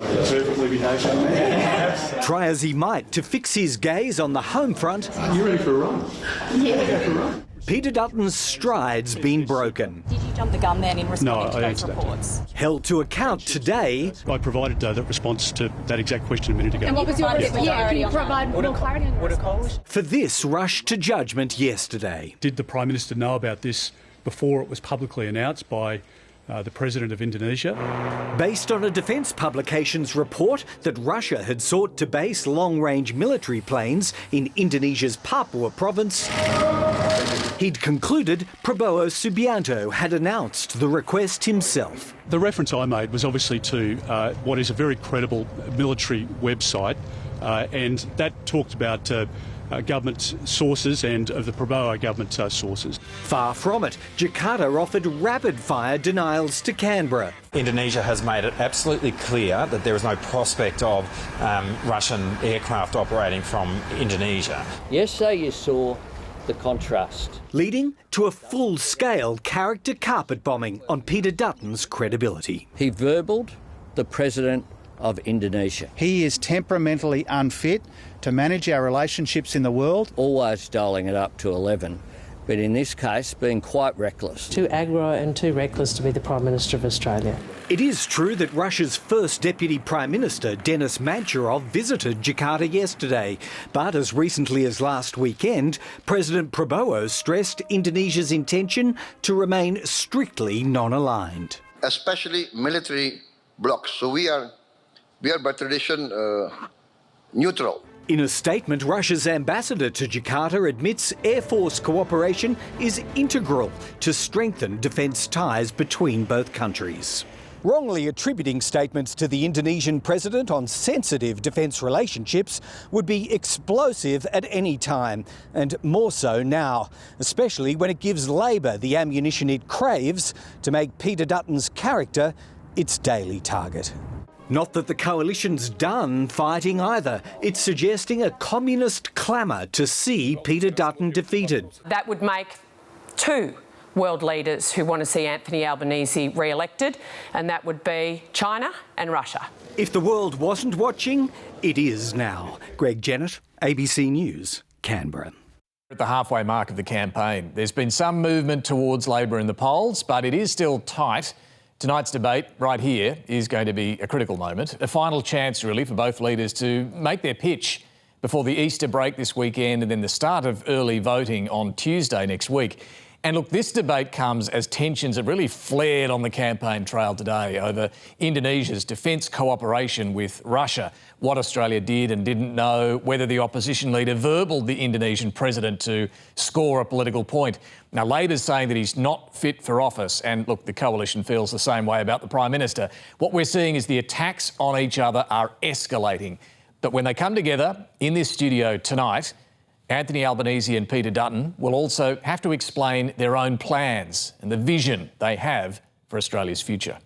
Perfectly behaved young man. Try as he might to fix his gaze on the home front, You ready for a run? Yeah. Peter Dutton's stride's been broken. Did you jump the gun then in responding to those answered that. reports? Held to account today, I provided that response to that exact question a minute ago. And what was your response? Yeah, can you provide more clarity on your response? for this rush to judgment yesterday. Did the Prime Minister know about this before it was publicly announced by the President of Indonesia? Based on a defence publication's report that Russia had sought to base long-range military planes in Indonesia's Papua province, he'd concluded Prabowo Subianto had announced the request himself. The reference I made was obviously to what is a very credible military website, and that talked about government sources and of the Prabowo government sources. Far from it, Jakarta offered rapid-fire denials to Canberra. Indonesia has made it absolutely clear that there is no prospect of Russian aircraft operating from Indonesia. Yesterday you saw the contrast. Leading to a full-scale character carpet bombing on Peter Dutton's credibility. He verbaled the President of Indonesia. He is temperamentally unfit to manage our relationships in the world. Always dialling it up to 11, but in this case being quite reckless. Too aggro and too reckless to be the Prime Minister of Australia. It is true that Russia's first Deputy Prime Minister, Denis Manturov, visited Jakarta yesterday. But as recently as last weekend, President Prabowo stressed Indonesia's intention to remain strictly non-aligned. Especially military blocs. So we are by tradition neutral. In a statement, Russia's ambassador to Jakarta admits Air Force cooperation is integral to strengthen defence ties between both countries. Wrongly attributing statements to the Indonesian president on sensitive defence relationships would be explosive at any time, and more so now, especially when it gives Labor the ammunition it craves to make Peter Dutton's character its daily target. Not that the coalition's done fighting either. It's suggesting a communist clamour to see Peter Dutton defeated. That would make two world leaders who want to see Anthony Albanese re-elected, and that would be China and Russia. If the world wasn't watching, it is now. Greg Jennett, ABC News, Canberra. At the halfway mark of the campaign, there's been some movement towards Labor in the polls, but it is still tight. Tonight's debate right here is going to be a critical moment, a final chance really for both leaders to make their pitch before the Easter break this weekend and then the start of early voting on Tuesday next week. And look, this debate comes as tensions have really flared on the campaign trail today over Indonesia's defence cooperation with Russia, what Australia did and didn't know, whether the opposition leader verbaled the Indonesian president to score a political point. Now, Labor's saying that he's not fit for office, and look, the coalition feels the same way about the Prime Minister. What we're seeing is the attacks on each other are escalating. But when they come together in this studio tonight, Anthony Albanese and Peter Dutton will also have to explain their own plans and the vision they have for Australia's future.